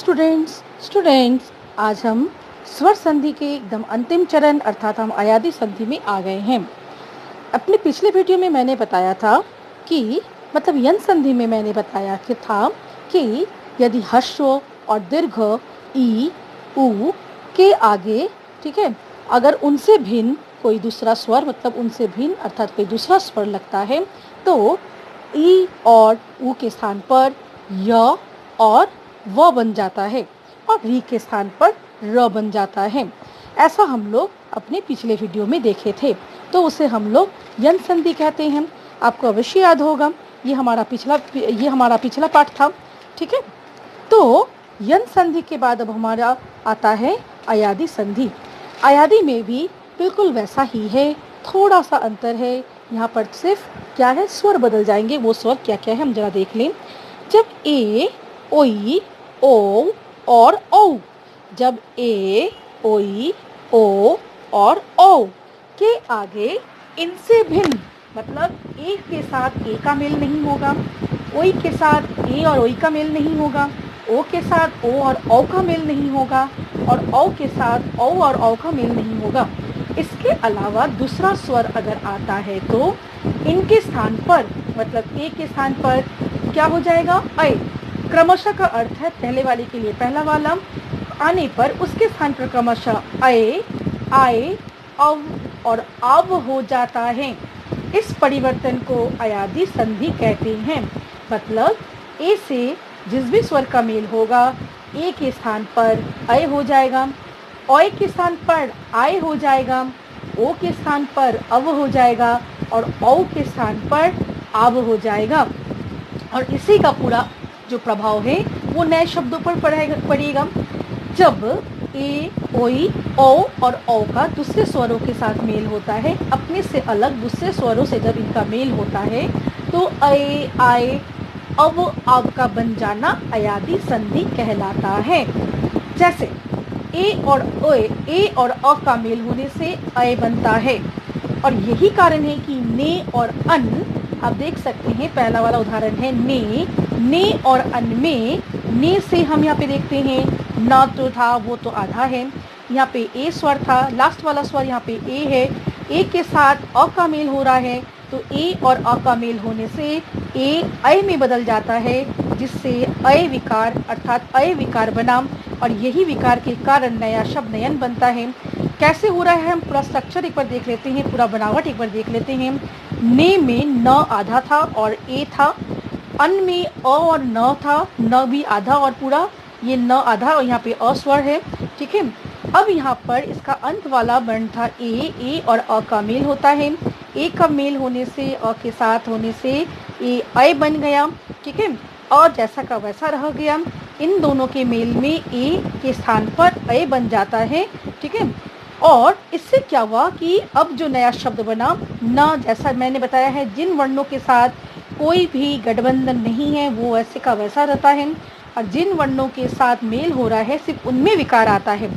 Students आज हम स्वर संधि के एकदम अंतिम चरण अर्थात हम अयादी संधि में आ गए हैं। अपने पिछले वीडियो में मैंने बताया था कि यन संधि में मैंने बताया कि यदि ह्रस्व और दीर्घ ई उ के आगे, ठीक है, अगर उनसे भिन्न कोई दूसरा स्वर उनसे भिन्न अर्थात कोई दूसरा स्वर लगता है तो ई और उ के स्थान पर य और व बन जाता है और री के स्थान पर र बन जाता है। ऐसा हम लोग अपने पिछले वीडियो में देखे थे, तो उसे हम लोग यन संधि कहते हैं। आपको अवश्य याद होगा, ये हमारा पिछला पाठ था, ठीक है। तो यन संधि के बाद अब हमारा आता है अयादी संधि। अयादी में भी बिल्कुल वैसा ही है, थोड़ा सा अंतर है। यहाँ पर सिर्फ क्या है, स्वर बदल जाएंगे। वो स्वर क्या क्या है हम जरा देख लें। जब ए, ओई, ओ और औ, जब ए, ओई, ओ और औ के आगे इनसे भिन्न ए के साथ ए का मेल नहीं होगा, ओई के साथ ए और ओई का मेल नहीं होगा, ओ के साथ ओ और औ का मेल नहीं होगा और औ के साथ औ और औ का मेल नहीं होगा। इसके अलावा दूसरा स्वर अगर आता है तो इनके स्थान पर ए के स्थान पर क्या हो जाएगा, ऐ। क्रमशः का अर्थ है पहले वाले के लिए पहला वाला, आने पर उसके स्थान पर क्रमशः ऐ, आए, अव और आव हो जाता है। इस परिवर्तन को अयादी संधि कहते हैं। ए से जिस भी स्वर का मेल होगा, ए के स्थान पर ऐ हो जाएगा, औ के स्थान पर आय हो जाएगा, ओ के स्थान पर अव हो जाएगा और औ के स्थान पर आव हो जाएगा। और इसी का पूरा जो प्रभाव है वो नए शब्दों पर पड़ेगा। जब ए, ओई, ओ और औ का दूसरे स्वरों के साथ मेल होता है, अपने से अलग दूसरे स्वरों से जब इनका मेल होता है तो ऐ, आए, अव, आव का बन जाना अयादी संधि कहलाता है। जैसे ए और अ का मेल होने से ऐ बनता है और यही कारण है कि ने और अन, आप देख सकते हैं पहला वाला उदाहरण है ने और अन में ने से हम यहाँ पे देखते हैं न तो था, वो तो आधा है। यहाँ पे ए स्वर था, लास्ट वाला स्वर यहाँ पे ए है, ए के साथ अ का मेल हो रहा है तो ए और अ का मेल होने से ए ऐ में बदल जाता है, जिससे ऐ विकार अर्थात ऐ विकार बना और यही विकार के कारण नया शब्द नयन बनता है। कैसे हो रहा है हम पूरा स्ट्रक्चर एक बार देख लेते हैं, पूरा बनावट एक बार देख लेते हैं। ने में न आधा था और ए था, अन में अ और न था, न भी आधा और पूरा, ये न आधा और यहाँ पे अ स्वर है, ठीक है। अब यहाँ पर इसका अंत वाला वर्ण था ए और अ का मेल होता है, ए का मेल होने से अ के साथ होने से ए ऐ बन गया, ठीक है। और जैसा का वैसा रह गया, इन दोनों के मेल में ए के स्थान पर ऐ बन जाता है, ठीक है। और इससे क्या हुआ कि अब जो नया शब्द बना न, जैसा मैंने बताया है जिन वर्णों के साथ कोई भी गठबंधन नहीं है वो वैसे का वैसा रहता है और जिन वर्णों के साथ मेल हो रहा है सिर्फ उनमें विकार आता है।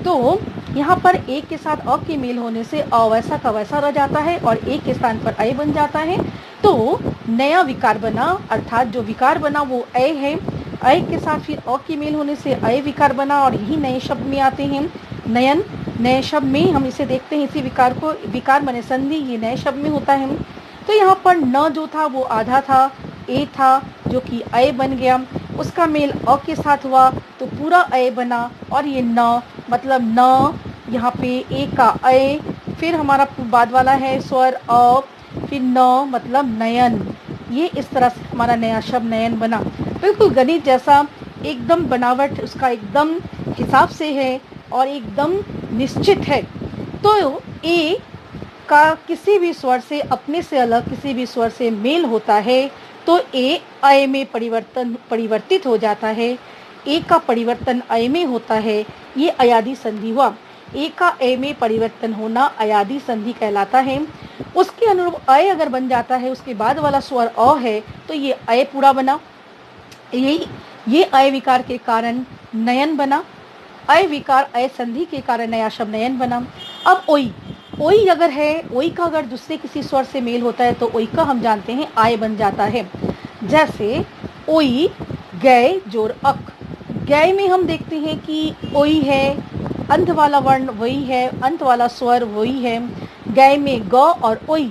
तो यहाँ पर ए के साथ अ के मेल होने से अ वैसा का वैसा रह जाता है और ए के स्थान पर ऐ बन जाता है। तो नया विकार बना, अर्थात जो विकार बना वो ऐ है, ऐ के साथ फिर अ के मेल होने से ऐ विकार बना और यही नए शब्द में आते हैं नयन। नए शब्द में हम इसे देखते हैं, इसी विकार को, विकार बने संधि, ये नए शब्द में होता है। तो यहाँ पर न जो था वो आधा था, ए था जो कि ऐ बन गया, उसका मेल अ के साथ हुआ तो पूरा ऐ बना और ये न न, यहाँ पे ए का ऐ, फिर हमारा बाद वाला है स्वर अ, फिर न नयन। ये इस तरह से हमारा नया शब्द नयन बना। बिल्कुल गणित जैसा एकदम बनावट उसका एकदम हिसाब से है और एकदम निश्चित है। तो ए का किसी भी स्वर से अपने से अलग किसी भी स्वर से मेल होता है तो ए ऐ में परिवर्तित हो जाता है। ए का परिवर्तन ऐ में होता है, ये अयादी संधि हुआ। ए का ऐ में परिवर्तन होना अयादी संधि कहलाता है। उसके अनुरूप ऐ अगर बन जाता है, उसके बाद वाला स्वर अ है तो ये ऐ पूरा बना, ये ऐ विकार के कारण नयन बना, ऐ विकार ऐ संधि के कारण नया शब्द नयन बना। अब ओई अगर है, ओई का अगर दूसरे किसी स्वर से मेल होता है तो ओई का हम जानते हैं आय बन जाता है। जैसे ओई, गए जोर अक, गय में हम देखते हैं कि ओई है, अंत वाला वर्ण वही है, अंत वाला स्वर वही है। गय में ग और ओई,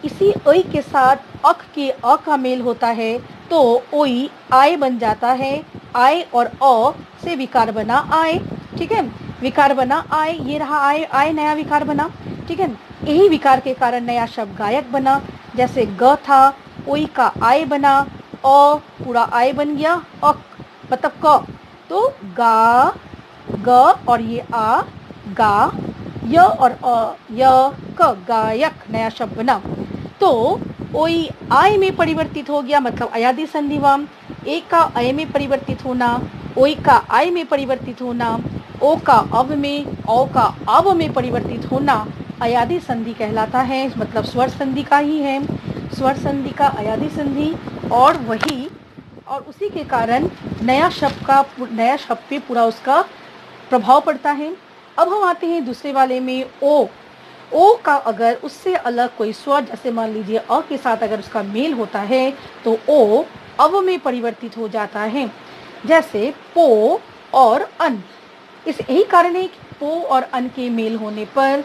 इसी ओई के साथ अक के अ का मेल होता है तो ओई आय बन जाता है। आय और अ से विकार बना आय, ठीक है, विकार बना आय, ये रहा आय, आय नया विकार बना, ठीक है। यही विकार के कारण नया शब्द गायक बना। जैसे ग था, ओई का आय बना, अ पूरा आय बन गया, अक मतलब क, तो गा, ग और ये आ, गा, य और अ, य, क, गायक नया शब्द बना। तो ओई आय में परिवर्तित हो गया, मतलब अयादि संधिवाम। ए का अय में परिवर्तित होना, ओई का आय में परिवर्तित होना, ओ का अव में, औ का आव में परिवर्तित होना अयादि संधि कहलाता है, मतलब स्वर संधि का ही है, स्वर संधि का अयादि संधि। और उसी के कारण नया शब्द पे पूरा उसका प्रभाव पड़ता है। अब हम आते हैं दूसरे वाले में, ओ का अगर उससे अलग कोई स्वर, जैसे मान लीजिए अ के साथ अगर उसका मेल होता है तो ओ अव में परिवर्तित हो जाता है। जैसे पो और अन, इस यही कारण है कि पो और अन के मेल होने पर,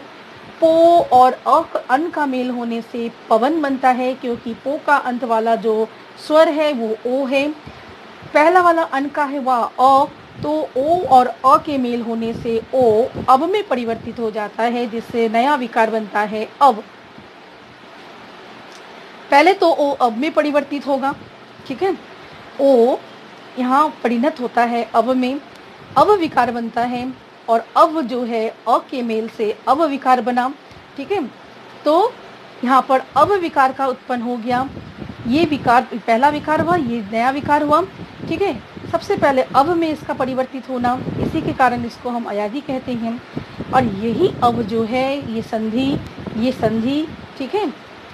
पो और अन का मेल होने से पवन बनता है, क्योंकि पो का अंत वाला जो स्वर है वो ओ है, पहला वाला अन का है वह अ, तो ओ और अ के मेल होने से ओ अब में परिवर्तित हो जाता है, जिससे नया विकार बनता है अब। पहले तो ओ अब में परिवर्तित होगा, ठीक है, ओ यहाँ परिणत होता है अब में, अब विकार बनता है, और अब जो है अ के मेल से अब विकार बना, ठीक है। तो यहाँ पर अब विकार का उत्पन्न हो गया, ये विकार पहला विकार हुआ, ये नया विकार हुआ, ठीक है। सबसे पहले अब में इसका परिवर्तित होना, इसी के कारण इसको हम अयादि कहते हैं। और यही अब जो है ये संधि, ठीक है,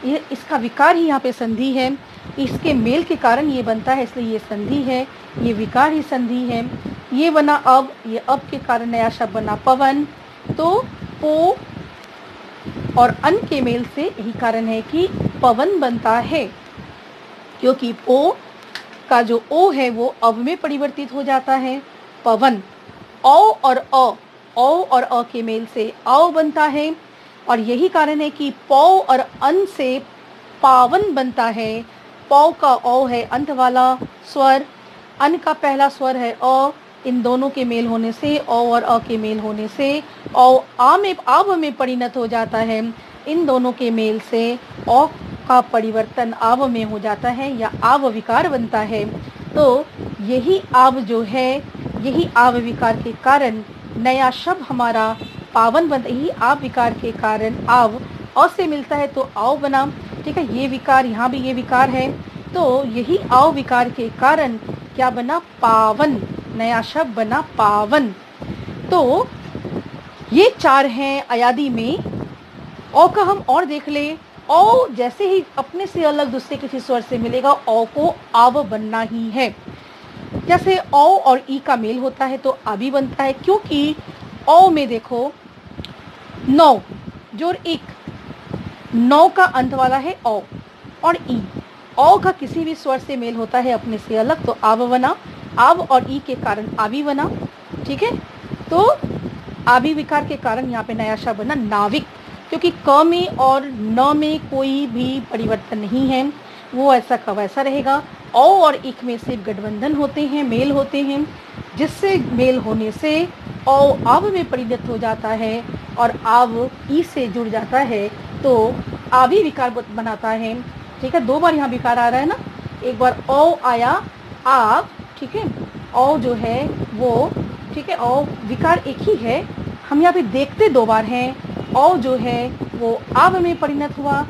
ये इसका विकार ही यहाँ पे संधि है, इसके मेल के कारण ये बनता है, इसलिए ये संधि है, ये विकार ही संधि है। ये बना अब, ये अब के कारण नया शब्द बना पवन। तो पो और अन के मेल से यही कारण है कि पवन बनता है, क्योंकि ओ का जो ओ है वो अब में परिवर्तित हो जाता है, पवन। औ और अ के मेल से आओ बनता है, और यही कारण है कि पौ और अन से पावन बनता है। पौ का औ है अंत वाला स्वर, अन का पहला स्वर है अ, इन दोनों के मेल होने से, औ और अ के मेल होने से औ आव में परिणत हो जाता है, इन दोनों के मेल से औ का परिवर्तन आव में हो जाता है या आव विकार बनता है। तो यही आव जो है, यही आव विकार के कारण नया शब्द हमारा पावन बनता है। यही आव विकार के कारण आव अ से मिलता है तो आव बना, ठीक है, ये विकार, यहाँ भी ये विकार है, तो यही आव विकार के कारण क्या बना, पावन, नया शब्द बना पावन। तो ये चार हैं अयादि में। औ का हम और देख ले, औ जैसे ही अपने से अलग दूसरे किसी स्वर से मिलेगा, औ को आव बनना ही है। जैसे औ और ई का मेल होता है तो आबी बनता है, क्योंकि औ में देखो नौ जोड़ एक, नौ का अंत वाला है औ, और ई, औ का किसी भी स्वर से मेल होता है अपने से अलग तो आव बना, आव और ई के कारण आबी बना, ठीक है। तो आबी विकार के कारण यहाँ पे नया शब्द बना नाविक, क्योंकि क में और न में कोई भी परिवर्तन नहीं है, वो ऐसा का वैसा रहेगा। औ और इक में सिर्फ गठबंधन होते हैं, मेल होते हैं, जिससे मेल होने से औ आव में परिणत हो जाता है और आव ई से जुड़ जाता है, तो आवी विकार बनाता है, ठीक है। दो बार यहाँ विकार आ रहा है ना, एक बार औ आया आव, ठीक है, औ जो है वो, ठीक है, औ विकार एक ही है, हम यहाँ पे देखते दो बार हैं। औ जो है वो आव में परिणत हुआ,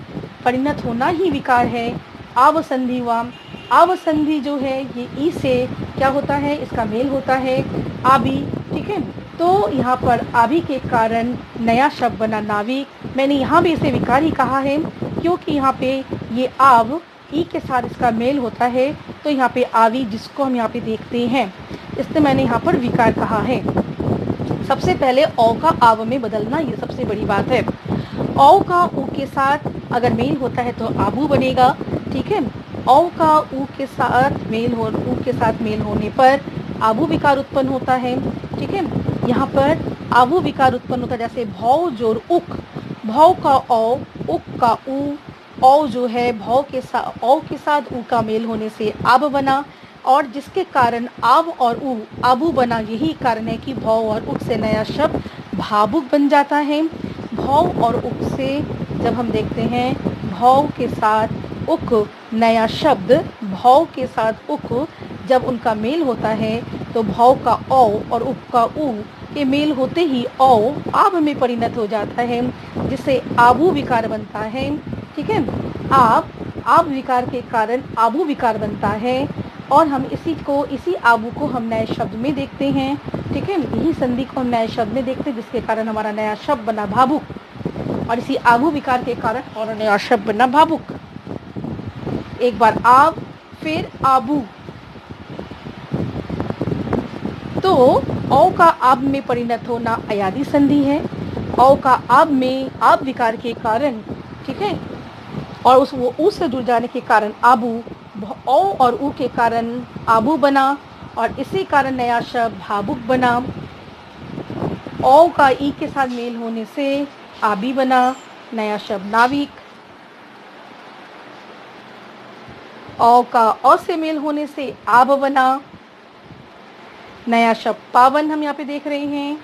परिणत होना ही विकार है, आव संधि हुआ। आव संधि जो है ये ई से क्या होता है, इसका मेल होता है आबी, ठीक है। तो यहाँ पर आबी के कारण नया शब्द बना नाविक। मैंने यहाँ भी इसे विकार ही कहा है, क्योंकि यहाँ पे ये आव ई के साथ इसका मेल होता है, तो यहाँ पे आवी जिसको हम यहाँ पे देखते हैं, इसलिए मैंने यहाँ पर विकार कहा है। सबसे पहले औ का आव में बदलना, ये सबसे बड़ी बात है। औ का ऊ के साथ अगर मेल होता है तो आबू बनेगा, ठीक है। औ का ऊ के साथ मेल होने पर आबू विकार उत्पन्न होता है। ठीक है, यहाँ पर आबू विकार उत्पन्न होता है, जैसे भौ जोर उक, भौ का औ, उक का उ, औ जो है भौ के साथ औ के साथ उ का मेल होने से आब बना, और जिसके कारण आब और उ आबू बना। यही कारण है कि भौ और उक से नया शब्द भावुक बन जाता है। भौ और उक से जब हम देखते हैं भौ के साथ उक, नया शब्द भौ के साथ उक जब उनका मेल होता है तो भौ का औ और उक का उ के मेल होते ही औ आब में परिणत हो जाता है, जिससे आबू विकार बनता है। ठीक है, आब विकार के कारण आबू विकार बनता है, और हम इसी आबू को हम नए शब्द में देखते हैं। ठीक है, यही संधि को हम नए शब्द में देखते हैं, जिसके कारण हमारा नया शब्द बना भावुक, और इसी आबू विकार के कारण हमारा नया शब्द बना भावुक। एक बार आब, फिर आबू। तो औ का आब में परिणत होना अयादी संधि है। औ का आब में आब विकार के कारण, ठीक है, और वो उ से जुड़ जाने के कारण आबू, औ और उ के कारण आबू बना, और इसी कारण नया शब्द भावुक बना। औ का ई के साथ मेल होने से आबी बना, नया शब्द नाविक। औ का औ से मेल होने से आब बना, नया शब्द पावन हम यहाँ पे देख रहे हैं।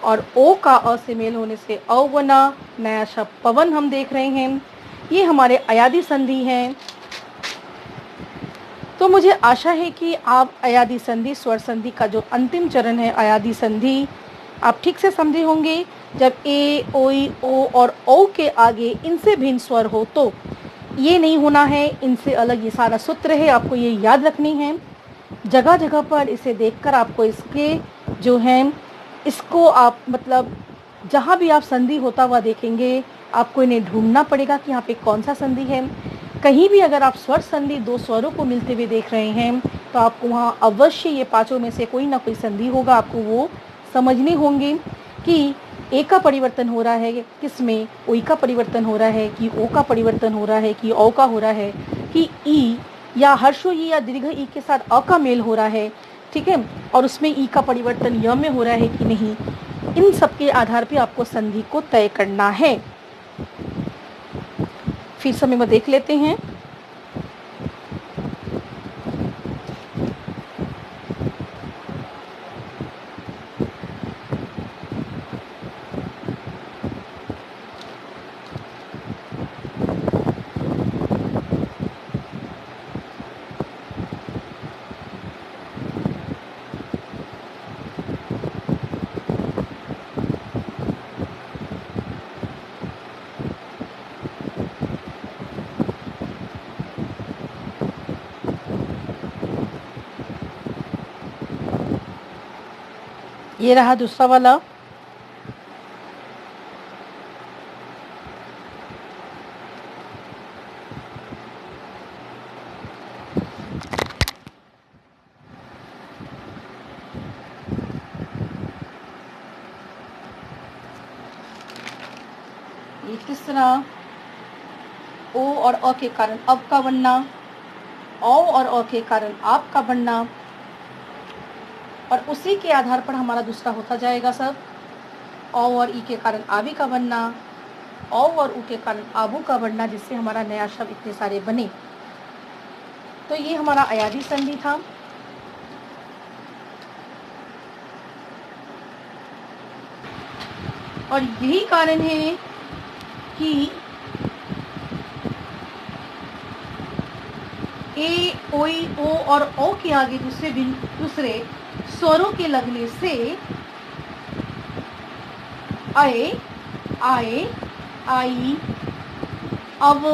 और ओ का अ से मेल होने से औ बना, नया शब्द पवन हम देख रहे हैं। ये हमारे अयादी संधि हैं। तो मुझे आशा है कि आप अयादी संधि, स्वर संधि का जो अंतिम चरण है अयादी संधि, आप ठीक से समझे होंगे। जब ए, ओई, ओ और औ के आगे इनसे भिन्न स्वर हो तो ये नहीं होना है, इनसे अलग ये सारा सूत्र है, आपको ये याद रखनी है। जगह जगह पर इसे देखकर आपको इसके जो हैं, इसको आप मतलब जहाँ भी आप संधि होता हुआ देखेंगे, आपको इन्हें ढूंढना पड़ेगा कि यहाँ पे कौन सा संधि है। कहीं भी अगर आप स्वर संधि दो स्वरों को मिलते हुए देख रहे हैं तो आपको वहाँ अवश्य ये पांचों में से कोई ना कोई संधि होगा, आपको वो समझने होंगे कि ए का परिवर्तन हो रहा है किसमें, ओई का परिवर्तन हो रहा है कि ओ का परिवर्तन हो रहा है कि औ का हो रहा है, कि ई या हर्षो ई या दीर्घ ई के साथ अ का मेल हो रहा है। ठीक है, और उसमें ई का परिवर्तन य में हो रहा है कि नहीं। इन सब के आधार पे आपको संधि को तय करना है। फिर समय में देख लेते हैं। ये रहा दूसरा वाला। ये तीसरा, ओ और अ के कारण अब का बनना, औ और अ के कारण आप का बनना, और उसी के आधार पर हमारा दूसरा होता जाएगा सब। औ और ई के कारण आबी का बनना, औ और उ के कारण आबू का बनना, जिससे हमारा नया शब्द इतने सारे बने। तो ये हमारा अयादी संधि था। और यही कारण है कि ए, ओई, ओ और औ के आगे दूसरे स्वरों के लगने से अए, आए, आई, अब,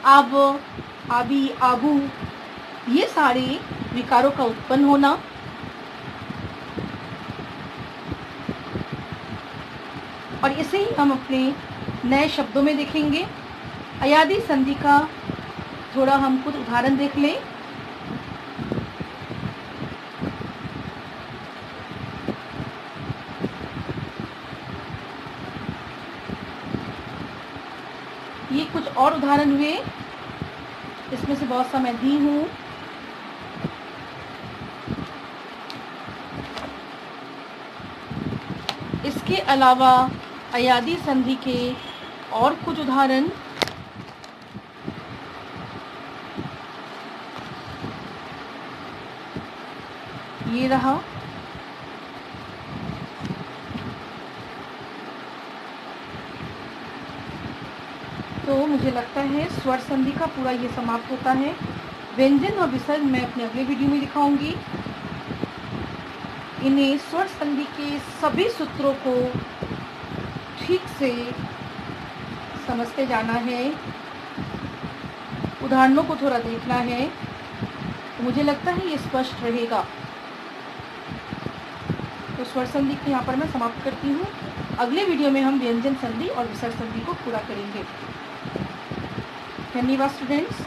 आबी, आबू, ये सारे विकारों का उत्पन्न होना। और इसे ही हम अपने नए शब्दों में देखेंगे। अयादी संधि का थोड़ा हम कुछ उदाहरण देख लें। ये कुछ और उदाहरण हुए, इसमें से बहुत सा मैं दी हूँ। इसके अलावा अयादी संधि के और कुछ उदाहरण ये रहा। तो मुझे लगता है स्वर संधि का पूरा ये समाप्त होता है। व्यंजन और विसर्ग मैं अपने अगले वीडियो में दिखाऊंगी। इन्हें स्वर संधि के सभी सूत्रों को ठीक से समझते जाना है, उदाहरणों को थोड़ा देखना है, तो मुझे लगता है ये स्पष्ट रहेगा। तो स्वर संधि को यहाँ पर मैं समाप्त करती हूँ। अगले वीडियो में हम व्यंजन संधि और विसर्ग संधि को पूरा करेंगे। धन्यवाद स्टूडेंट्स।